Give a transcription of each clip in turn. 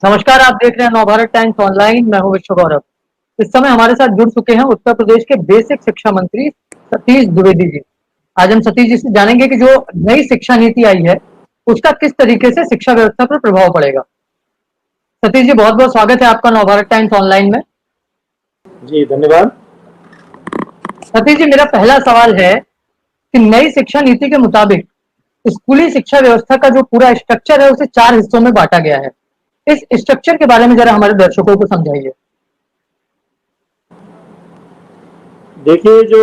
नमस्कार, आप देख रहे हैं नवभारत टाइम्स ऑनलाइन। मैं हूं विश्व गौरव। इस समय हमारे साथ जुड़ चुके हैं उत्तर प्रदेश के बेसिक शिक्षा मंत्री सतीश द्विवेदी जी। आज हम सतीश जी से जानेंगे कि जो नई शिक्षा नीति आई है उसका किस तरीके से शिक्षा व्यवस्था पर प्रभाव पड़ेगा। सतीश जी, बहुत बहुत स्वागत है आपका नवभारत टाइम्स ऑनलाइन में। जी धन्यवाद। सतीश जी, मेरा पहला सवाल है कि नई शिक्षा नीति के मुताबिक स्कूली शिक्षा व्यवस्था का जो पूरा स्ट्रक्चर है उसे 4 हिस्सों में बांटा गया है। इस स्ट्रक्चर के बारे में जरा हमारे दर्शकों को समझाइए। देखिए, जो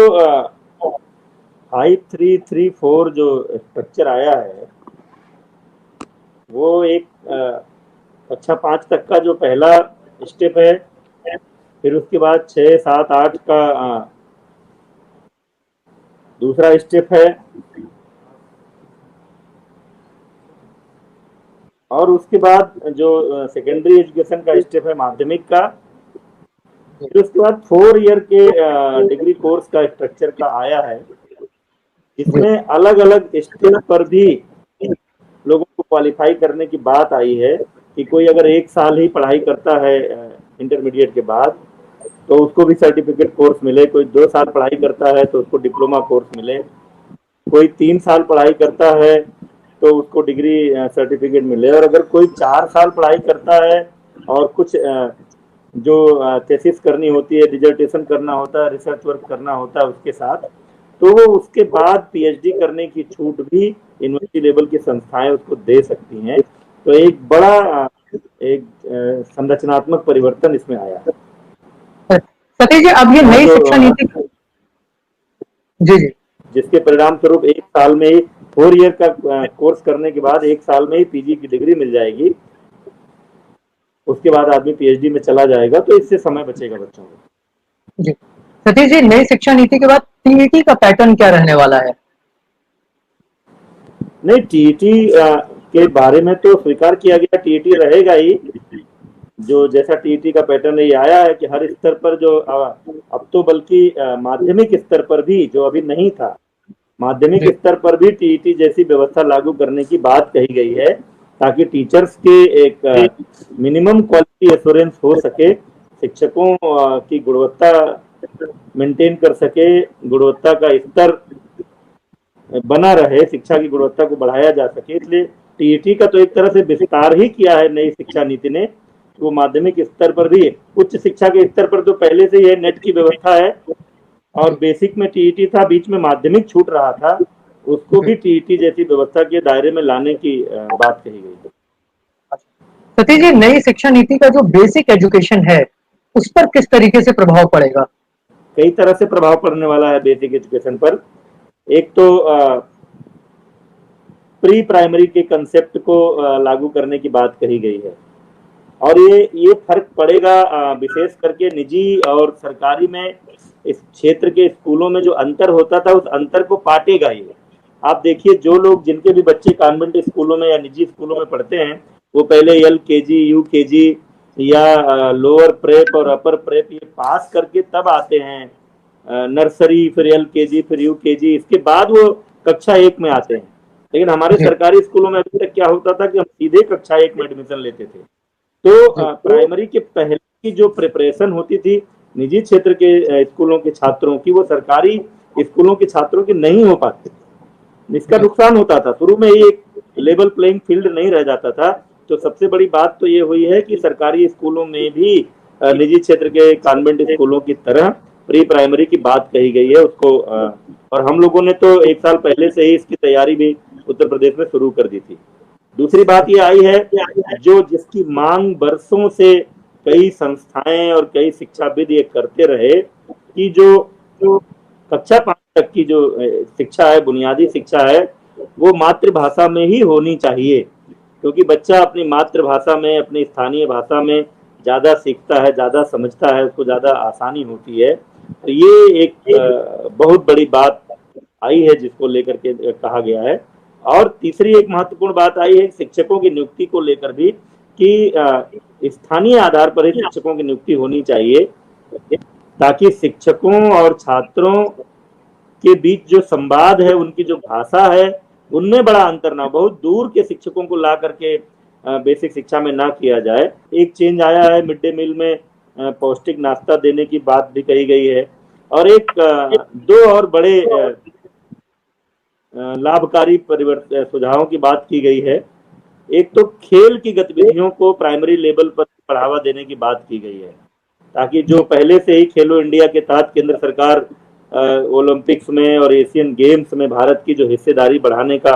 5334 जो स्ट्रक्चर आया है वो एक कक्षा 5 तक का जो पहला स्टेप है। फिर उसके बाद 6, 7, 8 का दूसरा स्टेप है। और उसके बाद जो सेकेंडरी एजुकेशन का स्टेप है, माध्यमिक का। फिर उसके बाद 4 ईयर के डिग्री कोर्स का स्ट्रक्चर का आया है। इसमें अलग अलग स्टेप पर भी लोगों को क्वालिफाई करने की बात आई है कि कोई अगर 1 साल ही पढ़ाई करता है इंटरमीडिएट के बाद तो उसको भी सर्टिफिकेट कोर्स मिले। कोई 2 साल पढ़ाई करता है तो उसको डिप्लोमा कोर्स मिले। कोई 3 साल पढ़ाई करता है तो उसको डिग्री सर्टिफिकेट मिले। और अगर कोई 4 साल पढ़ाई करता है और कुछ जो थीसिस करनी होती है, डिजर्टेशन करना होता है, रिसर्च वर्क करना होता है उसके साथ, तो वो उसके बाद पीएचडी करने की छूट भी यूनिवर्सिटी लेवल की संस्थाएं उसको दे सकती हैं। तो एक बड़ा एक संरचनात्मक परिवर्तन इसमें आया है। सतीश जी, अब ये नई शिक्षा नीति जी जी जिसके परिणाम स्वरूप 1 साल में ही 4 ईयर का कोर्स करने के बाद 1 साल में ही पीजी की डिग्री मिल जाएगी। उसके बाद आदमी पीएचडी में चला जाएगा, तो इससे समय बचेगा बच्चों को। जी। सतीश जी, नई शिक्षा नीति के बाद टीईटी का पैटर्न क्या रहने वाला है? नहीं, टीईटी के बारे में तो स्वीकार किया गया, टीईटी रहेगा ही। जो जैसा टीईटी का पैटर्न ये आया है कि हर स्तर पर जो अब तो बल्कि माध्यमिक स्तर पर भी, जो अभी नहीं था, माध्यमिक स्तर पर भी टीईटी जैसी व्यवस्था लागू करने की बात कही गई है, ताकि टीचर्स के एक मिनिमम क्वालिटी एश्योरेंस हो सके, शिक्षकों की गुणवत्ता मेंटेन कर सके, गुणवत्ता का स्तर बना रहे, शिक्षा की गुणवत्ता को बढ़ाया जा सके। इसलिए टीईटी का तो एक तरह से विस्तार ही किया है नई शिक्षा नीति ने। वो माध्यमिक स्तर पर भी, उच्च शिक्षा के स्तर पर तो पहले से ही नेट की व्यवस्था है और बेसिक में टीईटी था, बीच में माध्यमिक छूट रहा था, उसको भी टीईटी जैसी व्यवस्था के दायरे में लाने की बात कही गई है। सतीश जी, नई शिक्षा नीति का जो बेसिक एजुकेशन है उस पर किस तरीके से प्रभाव पड़ेगा? कई तरह से प्रभाव पड़ने वाला है बेसिक एजुकेशन पर। एक तो प्री प्राइमरी के कंसेप्ट को लागू करने की बात कही गई है। और ये फर्क पड़ेगा विशेष करके निजी और सरकारी में। इस क्षेत्र के स्कूलों में जो अंतर होता था उस अंतर को पाटेगा ही। आप देखिए, जो लोग, जिनके भी बच्चे कॉन्वेंट स्कूलों में या निजी स्कूलों में पढ़ते हैं, वो पहले एलकेजी, यूकेजी या लोअर प्रेप और अपर प्रेप ये पास करके तब आते हैं नर्सरी, फिर एलकेजी, फिर यूकेजी, इसके बाद वो कक्षा 1 में आते हैं। लेकिन हमारे सरकारी स्कूलों में अभी तक क्या होता था कि हम सीधे कक्षा 1 में एडमिशन लेते थे। तो प्राइमरी के पहले की जो प्रिपरेशन होती थी निजी क्षेत्र के स्कूलों के छात्रों की, वो सरकारी स्कूलों के छात्रों की नहीं हो पाती। इसका नुकसान होता था, शुरू में ये एक लेवल प्लेइंग फील्ड नहीं रह जाता था। तो सबसे बड़ी बात तो ये हुई है कि सरकारी स्कूलों में भी निजी क्षेत्र के कॉन्वेंट स्कूलों की तरह प्री प्राइमरी की बात कही गई है उसको। और हम लोगों ने तो 1 साल पहले से ही इसकी तैयारी भी उत्तर प्रदेश में शुरू कर दी थी। दूसरी बात ये आई है, जो जिसकी मांग बरसों से कई संस्थाएं और कई शिक्षाविद ये करते रहे कि जो कक्षा 5 तक की जो शिक्षा है, बुनियादी शिक्षा है, वो मातृभाषा में ही होनी चाहिए। क्योंकि बच्चा अपनी मातृभाषा में, अपनी स्थानीय भाषा में ज्यादा सीखता है, ज्यादा समझता है, उसको ज्यादा आसानी होती है। तो ये एक बहुत बड़ी बात आई है जिसको लेकर के कहा गया है। और तीसरी एक महत्वपूर्ण बात आई है शिक्षकों की नियुक्ति को लेकर भी, कि स्थानीय आधार पर ही शिक्षकों की नियुक्ति होनी चाहिए, ताकि शिक्षकों और छात्रों के बीच जो संवाद है, उनकी जो भाषा है, उनमें बड़ा अंतर ना। बहुत दूर के शिक्षकों को ला करके बेसिक शिक्षा में ना किया जाए। एक चेंज आया है, मिड डे मील में पौष्टिक नाश्ता देने की बात भी कही गई है। और एक दो और बड़े लाभकारी परिवर्तन सुझावों की बात की गई है। एक तो खेल की गतिविधियों को प्राइमरी लेवल पर बढ़ावा देने की बात की गई है, ताकि जो पहले से ही खेलो इंडिया के तहत केंद्र सरकार ओलंपिक्स में और एशियन गेम्स में भारत की जो हिस्सेदारी बढ़ाने का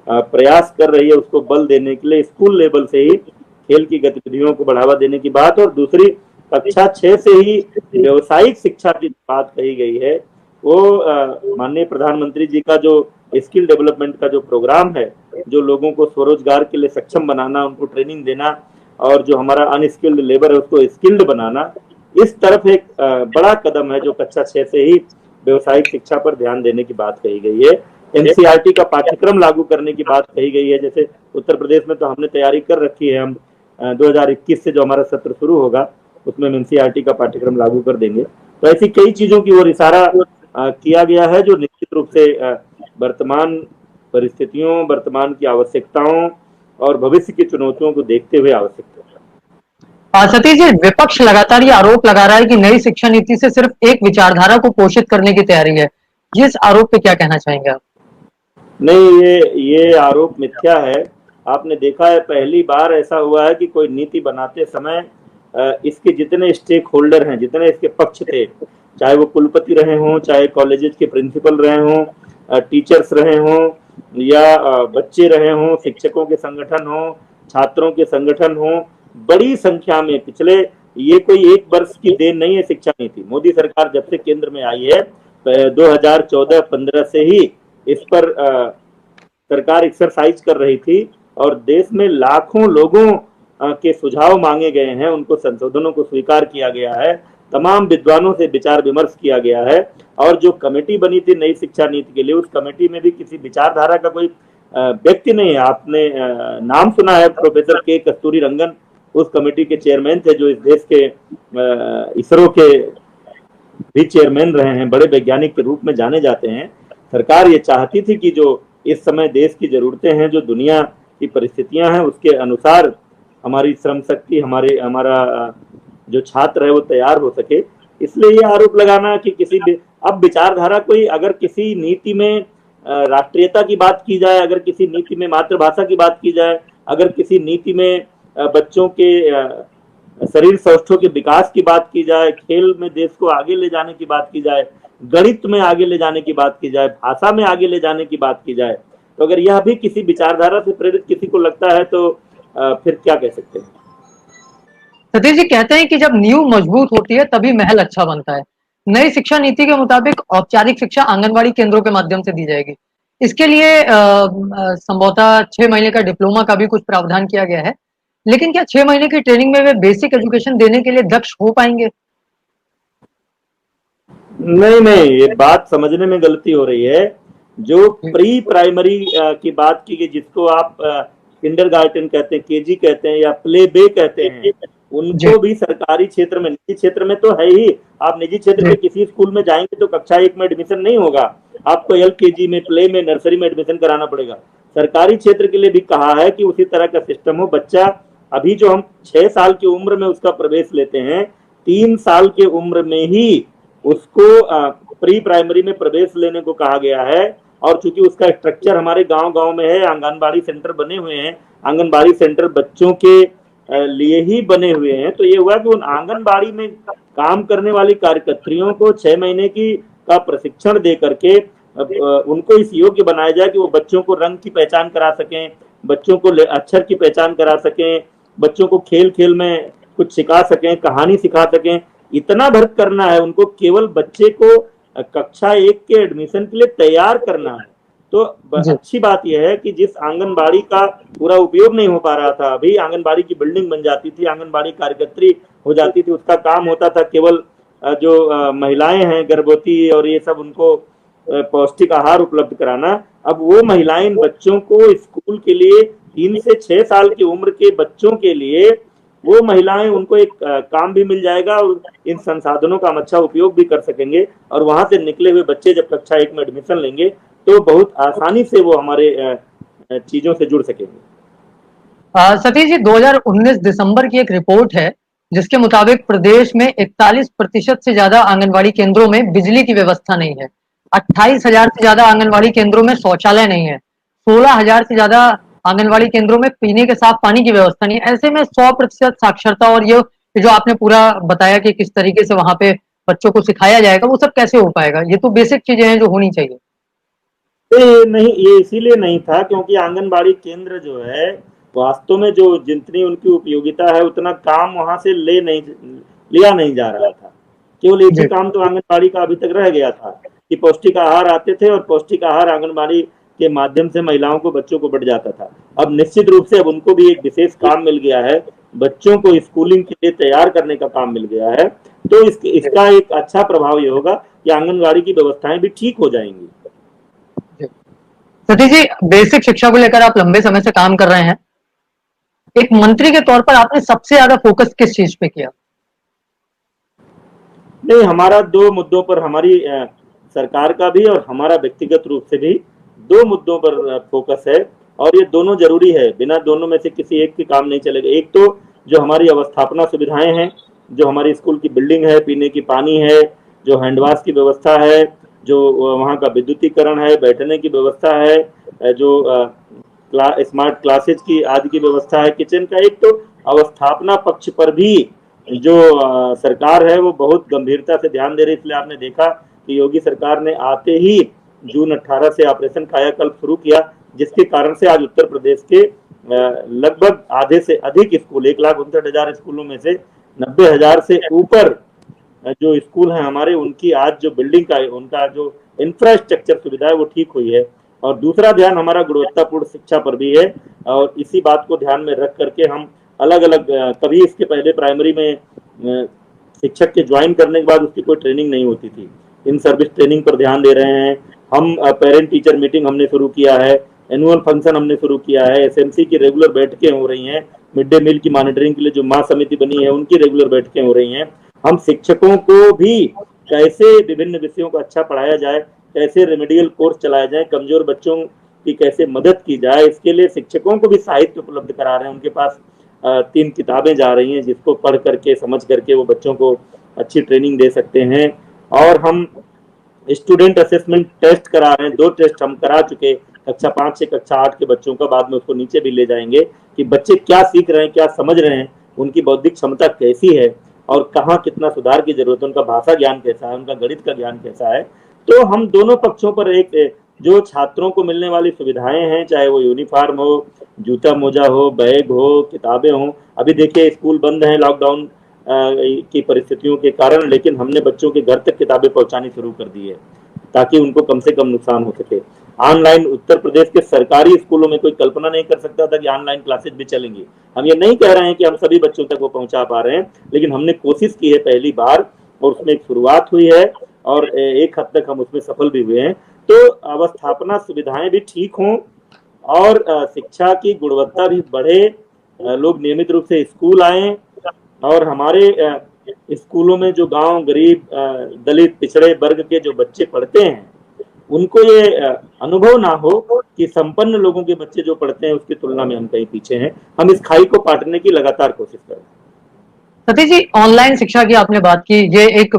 प्रयास कर रही है, उसको बल देने के लिए स्कूल लेवल से ही खेल की गतिविधियों को बढ़ावा देने की बात। और दूसरी, कक्षा 6 से ही व्यवसायिक शिक्षा की बात कही गई है। वो माननीय प्रधानमंत्री जी का जो स्किल डेवलपमेंट का जो प्रोग्राम है, जो लोगों को स्वरोजगार के लिए सक्षम बनाना, उनको ट्रेनिंग देना, और जो हमारा अनस्किल्ड लेबर है उसको स्किल्ड बनाना, इस तरफ एक बड़ा कदम है जो कक्षा 6 से ही व्यवसायिक शिक्षा पर ध्यान देने की बात कही गई है। एनसीईआरटी का पाठ्यक्रम लागू करने की बात कही गई है। जैसे उत्तर प्रदेश में तो हमने तैयारी कर रखी है, हम 2021 से जो हमारा सत्र शुरू होगा उसमें हम एनसीईआरटी का पाठ्यक्रम लागू कर देंगे। तो ऐसी कई चीजों की ओर इशारा किया गया है जो निश्चित रूप से वर्तमान परिस्थितियों, वर्तमान की आवश्यकताओं और भविष्य की चुनौतियों को देखते हुए आवश्यक है। सतीश जी, विपक्ष लगातार ये आरोप लगा रहा है कि नई शिक्षा नीति से सिर्फ एक विचारधारा को पोषित करने की तैयारी है। इस आरोप पे क्या कहना चाहेंगे आप? नहीं, ये आरोप मिथ्या है। आपने देखा है, पहली बार ऐसा हुआ है कि कोई नीति बनाते समय इसके जितने स्टेक होल्डर हैं, जितने इसके पक्ष थे, चाहे वो कुलपति रहे हों, चाहे कॉलेजेस के प्रिंसिपल रहे हों, टीचर्स रहे हों, या बच्चे रहे हों, शिक्षकों के संगठन हों, छात्रों के संगठन हों, बड़ी संख्या में पिछले, ये कोई एक वर्ष की देन नहीं है शिक्षा नीति। मोदी सरकार जब से केंद्र में आई है 2014-15 से ही इस पर सरकार एक्सरसाइज कर रही थी, और देश में लाखों लोगों के सुझाव मांगे गए हैं, उनको संशोधनों को स्वीकार किया गया है, तमाम विद्वानों से विचार विमर्श किया गया है। और जो कमेटी बनी थी नई शिक्षा नीति के लिए, उस कमेटी में भी किसी विचारधारा का कोई व्यक्ति नहीं है। आपने नाम सुना है, प्रोफेसर के कस्तूरी रंगन उस कमेटी के चेयरमैन थे, जो इस देश के इसरो के भी चेयरमैन रहे हैं, बड़े वैज्ञानिक के रूप में जाने जाते हैं। सरकार ये चाहती थी कि जो इस समय देश की जरूरतें हैं, जो दुनिया की परिस्थितियां हैं, उसके अनुसार हमारी श्रम शक्ति, हमारा जो छात्र है वो तैयार हो सके। इसलिए ये आरोप लगाना कि किसी अब विचारधारा कोई, अगर किसी नीति में राष्ट्रीयता की बात की जाए, अगर किसी नीति में मातृभाषा की बात की जाए, अगर किसी नीति में बच्चों के शरीर सौष्ठव के विकास की बात की जाए, खेल में देश को आगे ले जाने की बात की जाए, गणित में आगे ले जाने की बात की जाए, भाषा में आगे ले जाने की बात की जाए, तो अगर यह भी किसी विचारधारा से प्रेरित किसी को लगता है तो फिर क्या कह सकते हैं। सतीश जी, कहते हैं कि जब नींव मजबूत होती है तभी महल अच्छा बनता है। नई शिक्षा नीति के मुताबिक औपचारिक शिक्षा आंगनबाड़ी केंद्रों के माध्यम से दी जाएगी। इसके लिए संभवतः 6 महीने का डिप्लोमा का भी कुछ प्रावधान किया गया है। लेकिन क्या 6 महीने की ट्रेनिंग में वे बेसिक एजुकेशन देने के लिए दक्ष हो पाएंगे? नहीं, ये बात समझने में गलती हो रही है। जो प्री प्राइमरी की बात की गई, जिसको आप किंडरगार्टन कहते हैं, केजी कहते हैं, या प्ले बे कहते हैं, उनको भी सरकारी क्षेत्र में, निजी क्षेत्र में तो है ही। आप निजी क्षेत्र के किसी स्कूल में जाएंगे तो कक्षा 1 में एडमिशन नहीं होगा, आपको LKG में, प्ले में, नर्सरी में एडमिशन कराना पड़ेगा। सरकारी क्षेत्र के लिए भी कहा है कि उसी तरह का सिस्टम हो। बच्चा अभी जो हम 6 साल की उम्र में उसका प्रवेश लेते हैं, 3 साल की उम्र में ही उसको प्री प्राइमरी में प्रवेश लेने को कहा गया है। और चूंकि उसका स्ट्रक्चर हमारे गांव-गांव में है, आंगनबाड़ी सेंटर बने हुए हैं, आंगनबाड़ी सेंटर बच्चों के लिए ही बने हुए हैं, तो ये हुआ कि उन आंगनबाड़ी में काम करने वाली कार्यकर्त्रियों को 6 महीने का प्रशिक्षण दे करके उनको इस योग्य बनाया जाए कि वो बच्चों को रंग की पहचान करा सकें, बच्चों को अक्षर की पहचान करा सकें, बच्चों को खेल खेल में कुछ सिखा सकें, कहानी सिखा सकें। इतना भर्त करना है उनको, केवल बच्चे को कक्षा 1 के एडमिशन के लिए तैयार करना है। तो अच्छी बात यह है कि जिस आंगनबाड़ी का पूरा उपयोग नहीं हो पा रहा था, अभी आंगनबाड़ी की बिल्डिंग बन जाती थी, आंगनबाड़ी कार्यकर्त्री हो जाती थी, उसका काम होता था केवल जो महिलाएं हैं गर्भवती और ये सब, उनको पौष्टिक आहार उपलब्ध कराना। अब वो महिलाएं बच्चों को स्कूल के लिए 3 से 6 साल की उम्र के बच्चों के लिए, वो महिलाएं, उनको एक काम भी मिल जाएगा और इन संसाधनों का हम अच्छा उपयोग भी कर सकेंगे। और वहां से निकले हुए बच्चे जब कक्षा 1 में एडमिशन लेंगे तो बहुत आसानी से वो हमारे चीजों से जुड़ सकेंगे। सतीश जी, 2019 दिसंबर की एक रिपोर्ट है जिसके मुताबिक प्रदेश में 41% से ज्यादा आंगनवाड़ी केंद्रों में बिजली की व्यवस्था नहीं है। 28,000 से ज्यादा आंगनवाड़ी केंद्रों में शौचालय नहीं है। 16,000 से ज्यादा आंगनवाड़ी केंद्रों में पीने के साफ पानी की व्यवस्था नहीं है। ऐसे में 100% साक्षरता और ये जो आपने पूरा बताया कि किस तरीके से वहां पे बच्चों को सिखाया जाएगा, वो सब कैसे हो पाएगा? ये तो बेसिक चीजें हैं जो होनी चाहिए। ये नहीं, ये इसीलिए नहीं था क्योंकि आंगनबाड़ी केंद्र जो है वास्तव में जो जितनी उनकी उपयोगिता है उतना काम वहां से लिया नहीं जा रहा था। केवल एक ही जी। काम तो आंगनबाड़ी का अभी तक रह गया था कि पौष्टिक आहार आते थे और पौष्टिक आहार आंगनबाड़ी के माध्यम से महिलाओं को, बच्चों को बढ़ जाता था। अब निश्चित रूप से अब उनको भी एक विशेष काम मिल गया है, बच्चों को स्कूलिंग के लिए तैयार करने का काम मिल गया है। तो इसका एक अच्छा प्रभाव ये होगा कि आंगनबाड़ी की व्यवस्थाएं भी ठीक हो जाएंगी। सतीश जी, बेसिक शिक्षा को लेकर आप लंबे समय से काम कर रहे हैं। एक मंत्री के तौर पर आपने सबसे ज्यादा फोकस किस चीज पे किया? नहीं, हमारा दो मुद्दों पर, हमारी सरकार का भी और हमारा व्यक्तिगत रूप से भी दो मुद्दों पर फोकस है और ये दोनों जरूरी है। बिना दोनों में से किसी एक की काम नहीं चलेगा। एक तो जो हमारी अवस्थापना सुविधाएं हैं, जो हमारी स्कूल की बिल्डिंग है, पीने की पानी है, जो हैंडवाश की व्यवस्था है, जो वहाँ का विद्युतीकरण है, बैठने की व्यवस्था है, जो स्मार्ट क्लासेज की आदि की व्यवस्था है, किचन का। एक तो अवस्थापना पक्ष पर भी जो सरकार है वो बहुत गंभीरता से ध्यान दे रही है। इसलिए आपने देखा कि योगी सरकार ने आते ही जून 18 से ऑपरेशन कायाकल्प शुरू किया, जिसके कारण से आज उत्तर प्रदेश के लगभग आधे से अधिक स्कूल, 1,59,000 स्कूलों में से 90,000 से ऊपर जो स्कूल हैं हमारे, उनकी आज जो बिल्डिंग का, उनका जो इंफ्रास्ट्रक्चर सुविधा है वो ठीक हुई है। और दूसरा ध्यान हमारा गुणवत्तापूर्ण शिक्षा पर भी है और इसी बात को ध्यान में रख करके हम अलग अलग, कभी इसके पहले प्राइमरी में शिक्षक के ज्वाइन करने के बाद उसकी कोई ट्रेनिंग नहीं होती थी, इन सर्विस ट्रेनिंग पर ध्यान दे रहे हैं हम। पेरेंट टीचर मीटिंग हमने शुरू किया है, एनुअल फंक्शन हमने शुरू किया है, एसएमसी की रेगुलर बैठकें हो रही हैं, मिड डे मील की मॉनिटरिंग के लिए जो महासमिति बनी है उनकी रेगुलर बैठकें हो रही हैं। हम शिक्षकों को भी कैसे विभिन्न विषयों को अच्छा पढ़ाया जाए, कैसे रेमेडियल कोर्स चलाए जाए, कमजोर बच्चों की कैसे मदद की जाए, इसके लिए शिक्षकों को भी साहित्य उपलब्ध करा रहे हैं। उनके पास 3 किताबें जा रही हैं जिसको पढ़ करके, समझ करके वो बच्चों को अच्छी ट्रेनिंग दे सकते हैं। और हम स्टूडेंट असेसमेंट टेस्ट करा रहे हैं, 2 टेस्ट हम करा चुके, कक्षा 5 से कक्षा 8 के बच्चों का। बाद में उसको नीचे भी ले जाएंगे कि बच्चे क्या सीख रहे हैं, क्या समझ रहे हैं, उनकी बौद्धिक क्षमता कैसी है और कहाँ कितना सुधार की जरूरत है, उनका भाषा ज्ञान कैसा है, उनका गणित का ज्ञान कैसा है। तो हम दोनों पक्षों पर एक जो छात्रों को मिलने वाली सुविधाएं हैं, चाहे वो यूनिफॉर्म हो, जूता मोजा हो, बैग हो, किताबें हो। अभी देखिए स्कूल बंद हैं लॉकडाउन की परिस्थितियों के कारण, लेकिन हमने बच्चों के घर तक किताबें पहुंचानी शुरू कर दी है ताकि उनको कम से कम नुकसान हो सके। ऑनलाइन उत्तर प्रदेश के सरकारी स्कूलों में कोई कल्पना नहीं कर सकता था कि ऑनलाइन क्लासेस भी चलेंगी। हम ये नहीं कह रहे हैं कि हम सभी बच्चों तक वो पहुंचा पा रहे हैं, लेकिन हमने कोशिश की है पहली बार और उसमें एक शुरुआत हुई है और एक हद तक हम उसमें सफल भी हुए हैं। तो अवस्थापना सुविधाएं भी ठीक हों और शिक्षा की गुणवत्ता भी बढ़े, लोग नियमित रूप से स्कूल आए और हमारे स्कूलों में जो गांव, गरीब, दलित, पिछड़े वर्ग के जो बच्चे पढ़ते हैं उनको ये अनुभव ना हो कि संपन्न लोगों के बच्चे जो पढ़ते हैं उसकी तुलना में हम कहीं पीछे हैं। हम इस खाई को पाटने की लगातार कोशिश करें। सतीश जी, ऑनलाइन शिक्षा की आपने बात की, ये एक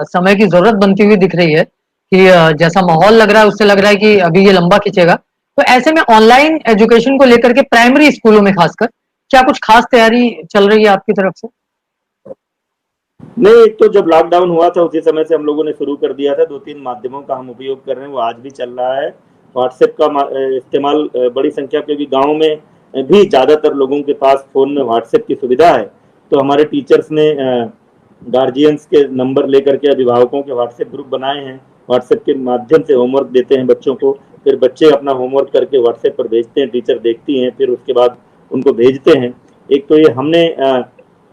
समय की जरूरत बनती हुई दिख रही है कि जैसा माहौल लग रहा है उससे लग रहा है कि अभी ये लंबा खिंचेगा। तो ऐसे में ऑनलाइन एजुकेशन को लेकर के प्राइमरी स्कूलों में खासकर क्या कुछ खास तैयारी चल रही है आपकी तरफ से? नहीं, एक तो जब लॉकडाउन हुआ था उसी समय से हम लोगों ने शुरू कर दिया था। 2-3 माध्यमों का हम उपयोग कर रहे हैं, वो आज भी चल रहा है। व्हाट्सएप का इस्तेमाल बड़ी संख्या, क्योंकि गांव में भी ज्यादातर लोगों के पास फोन में व्हाट्सएप की सुविधा है। तो हमारे टीचर्स ने गार्जियंस के नंबर लेकर के अभिभावकों के व्हाट्सएप ग्रुप बनाए हैं। व्हाट्सएप के माध्यम से होमवर्क देते हैं बच्चों को, फिर बच्चे अपना होमवर्क करके व्हाट्सएप पर भेजते हैं, टीचर देखती हैं, फिर उसके बाद उनको भेजते हैं। एक तो ये हमने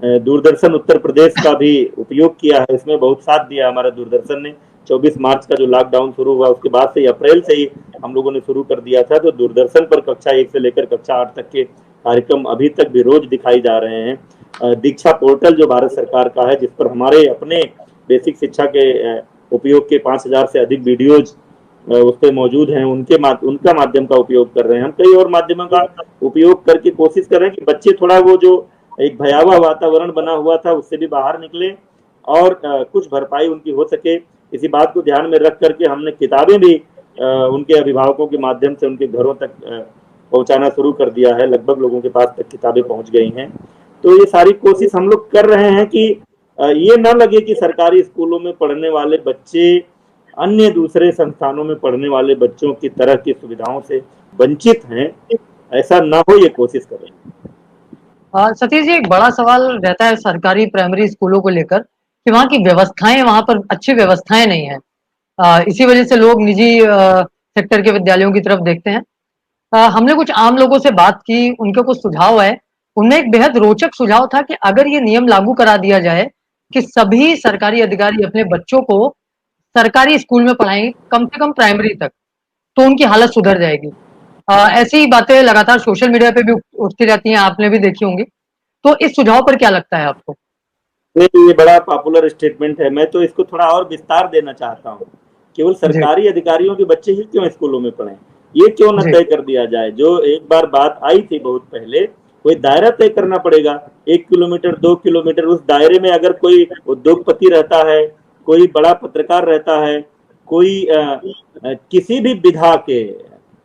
दूरदर्शन उत्तर प्रदेश का भी उपयोग किया है, इसमें बहुत साथ दिया हमारा दूरदर्शन ने। 24 मार्च का जो लॉकडाउन शुरू हुआ उसके बाद से ही, अप्रैल से ही हम लोगों ने शुरू कर दिया था। तो दूरदर्शन पर कक्षा 1 से लेकर कक्षा 8 तक के कार्यक्रम अभी तक भी रोज दिखाई जा रहे हैं। दीक्षा पोर्टल जो भारत सरकार का है, जिस पर हमारे अपने बेसिक शिक्षा के उपयोग के 5,000 से अधिक वीडियोज उस पे मौजूद हैं उनका माध्यम का उपयोग कर रहे हैं। हम कई और माध्यमों का उपयोग करके कोशिश कर रहे हैं कि बच्चे थोड़ा वो जो एक भयावह वातावरण बना हुआ था उससे भी बाहर निकले और कुछ भरपाई उनकी हो सके। इसी बात को ध्यान में रख करके हमने किताबें भी उनके अभिभावकों के माध्यम से उनके घरों तक पहुंचाना शुरू कर दिया है। लगभग लोगों के पास तक किताबें पहुंच गई हैं। तो ये सारी कोशिश हम लोग कर रहे हैं कि ये ना लगे कि सरकारी स्कूलों में पढ़ने वाले बच्चे अन्य दूसरे संस्थानों में पढ़ने वाले बच्चों की तरह की सुविधाओं से वंचित हैं, ऐसा ना हो ये कोशिश कर रहे हैं। सतीश जी, एक बड़ा सवाल रहता है सरकारी प्राइमरी स्कूलों को लेकर कि वहाँ की व्यवस्थाएं, वहाँ पर अच्छी व्यवस्थाएं नहीं है। इसी वजह से लोग निजी सेक्टर के विद्यालयों की तरफ देखते हैं। हमने कुछ आम लोगों से बात की, उनके कुछ सुझाव है। उनमें एक बेहद रोचक सुझाव था कि अगर ये नियम लागू करा दिया जाए कि सभी सरकारी अधिकारी अपने बच्चों को सरकारी स्कूल में पढ़ाएंगे, कम से कम प्राइमरी तक, तो उनकी हालत सुधर जाएगी। ऐसी बातें लगातार सोशल मीडिया पे भी उठती रहती हैं, आपने भी देखी होंगी। तो इस सुझाव पर क्या लगता है आपको? नहीं, ये बड़ा पॉपुलर स्टेटमेंट है। मैं तो इसको थोड़ा और विस्तार देना चाहता हूँ। केवल जी, सरकारी अधिकारियों के बच्चे ही क्यों स्कूलों में पढ़ें, ये क्यों न जी, तय कर दिया जाए। जो एक बार बात आई थी बहुत पहले, कोई दायरा तय करना पड़ेगा। 1 किलोमीटर 2 किलोमीटर उस दायरे में अगर कोई उद्योगपति रहता है, कोई बड़ा पत्रकार रहता है, कोई किसी भी विधा के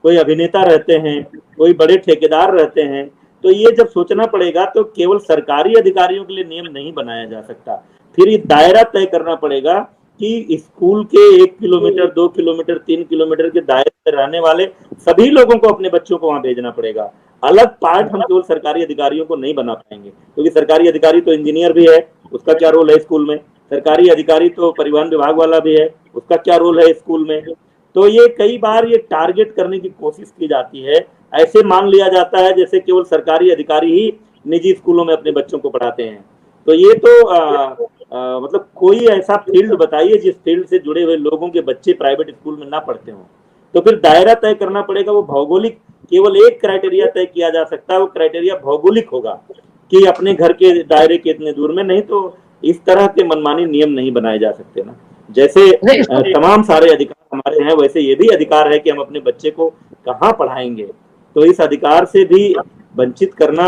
कोई अभिनेता रहते हैं, कोई बड़े ठेकेदार रहते हैं, तो ये जब सोचना पड़ेगा तो केवल सरकारी अधिकारियों के लिए नियम नहीं बनाया जा सकता। फिर ये दायरा तय करना पड़ेगा कि स्कूल के 1 किलोमीटर 2 किलोमीटर 3 किलोमीटर के दायरे में रहने वाले सभी लोगों को अपने बच्चों को वहां भेजना पड़ेगा। अलग पार्ट हम केवल सरकारी अधिकारियों को नहीं बना पाएंगे, क्योंकि सरकारी अधिकारी तो इंजीनियर भी है, उसका क्या रोल है स्कूल में। सरकारी अधिकारी तो परिवहन विभाग वाला भी है, उसका क्या रोल है स्कूल में। तो ये कई बार ये टारगेट करने की कोशिश की जाती है। ऐसे मान लिया जाता है जैसे केवल सरकारी अधिकारी ही निजी स्कूलों में अपने बच्चों को पढ़ाते हैं। तो ये तो मतलब कोई ऐसा फील्ड बताइए जिस फील्ड से जुड़े हुए लोगों के बच्चे प्राइवेट स्कूल में ना पढ़ते हों। तो फिर दायरा तय करना पड़ेगा। वो भौगोलिक, केवल एक क्राइटेरिया तय किया जा सकता है, वो क्राइटेरिया भौगोलिक होगा कि अपने घर के दायरे के इतने दूर में। नहीं तो इस तरह के मनमानी नियम नहीं बनाए जा सकते ना। जैसे नहीं, इसको तमाम सारे अधिकार हमारे हैं, वैसे ये भी अधिकार है कि हम अपने बच्चे को कहाँ पढ़ाएंगे। तो इस अधिकार से भी वंचित करना,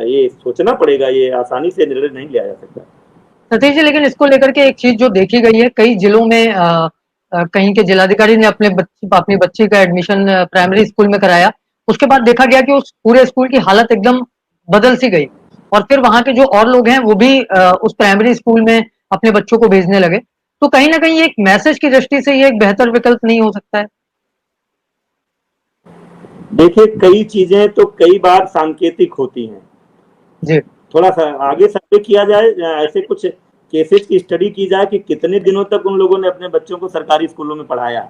ये सोचना पड़ेगा। ये आसानी से निर्णय नहीं लिया जा सकता। सतीश जी, लेकिन इसको लेकर के एक चीज जो देखी गई है, कई जिलों में कहीं के जिलाधिकारी ने अपनी बच्ची का एडमिशन प्राइमरी स्कूल में कराया। उसके बाद देखा गया कि उस पूरे स्कूल की हालत एकदम बदल सी गई, और फिर वहां के जो और लोग हैं वो भी उस प्राइमरी स्कूल में अपने बच्चों को भेजने लगे। तो कहीं ना कहीं एक मैसेज की दृष्टि से ये एक बेहतर विकल्प नहीं हो सकता है? देखिए, कई चीजें तो कई बार सांकेतिक होती हैं। जी, थोड़ा सा आगे सर्वे किया जाए, ऐसे कुछ केसेस की स्टडी की जाए कि कितने दिनों तक उन लोगों ने अपने बच्चों को सरकारी स्कूलों में पढ़ाया।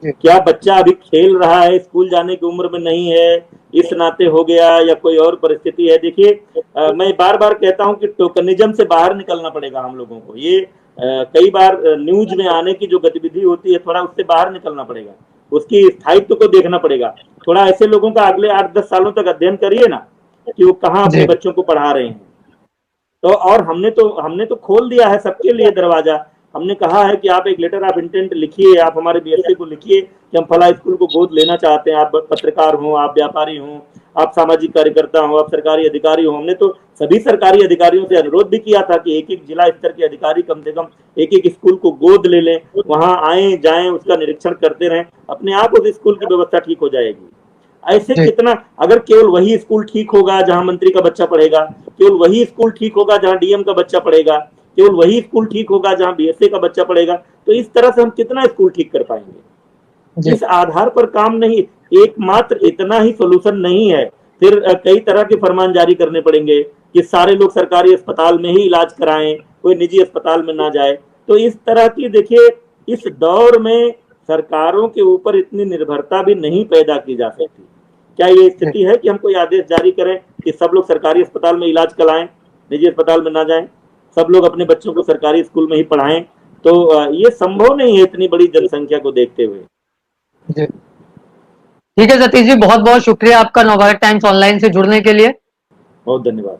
जी, क्या बच्चा अभी खेल रहा है, स्कूल जाने की उम्र में नहीं है, इस नाते हो गया, या कोई और परिस्थिति है। देखिए, मैं बार बार कहता हूं कि टोकनिज्म से बाहर निकलना पड़ेगा हम लोगों को। ये कई बार न्यूज में आने की जो गतिविधि होती है, थोड़ा उससे बाहर निकलना पड़ेगा, उसकी स्थायित्व को देखना पड़ेगा। थोड़ा ऐसे लोगों का अगले 8-10 सालों तक अध्ययन करिए ना कि वो कहाँ अपने जी, बच्चों को पढ़ा रहे हैं। तो और हमने तो खोल दिया है सबके लिए दरवाजा। हमने कहा है कि आप एक लेटर ऑफ इंटेंट लिखिए, आप हमारे बीएससी को लिखिए कि हम फला स्कूल को गोद लेना चाहते हैं। आप पत्रकार हो, आप व्यापारी हो, आप सामाजिक कार्यकर्ता हो, आप सरकारी अधिकारी हो। हमने तो सभी सरकारी अधिकारियों से अनुरोध भी किया था कि एक एक जिला स्तर के अधिकारी कम से कम एक एक स्कूल को गोद ले लें, वहां आए जाएं, उसका निरीक्षण करते रहें। अपने आप उस स्कूल की व्यवस्था ठीक हो जाएगी। ऐसे जी, कितना, अगर केवल वही स्कूल ठीक होगा जहां मंत्री का बच्चा पढ़ेगा, केवल वही स्कूल ठीक होगा जहां डीएम का बच्चा पढ़ेगा, केवल वही स्कूल ठीक होगा जहां बीएसए का बच्चा पढ़ेगा, तो इस तरह से हम कितना स्कूल ठीक कर पाएंगे। जी, इस आधार पर काम नहीं, एकमात्र इतना ही सोल्यूशन नहीं है। फिर कई तरह के फरमान जारी करने पड़ेंगे कि सारे लोग सरकारी अस्पताल में ही इलाज कराएं, कोई निजी अस्पताल में ना जाए। तो इस तरह की, देखिए, इस दौर में सरकारों के ऊपर इतनी निर्भरता भी नहीं पैदा की जा सकती। क्या ये जी, स्थिति है कि हम कोई आदेश जारी करें कि सब लोग सरकारी अस्पताल में इलाज कराएं, निजी अस्पताल में ना जाएं, सब लोग अपने बच्चों को सरकारी स्कूल में ही पढ़ाएं? तो ये संभव नहीं है इतनी बड़ी जनसंख्या को देखते हुए। जी। ठीक है सतीश जी, बहुत बहुत शुक्रिया आपका नवभारत टाइम्स ऑनलाइन से जुड़ने के लिए। बहुत धन्यवाद।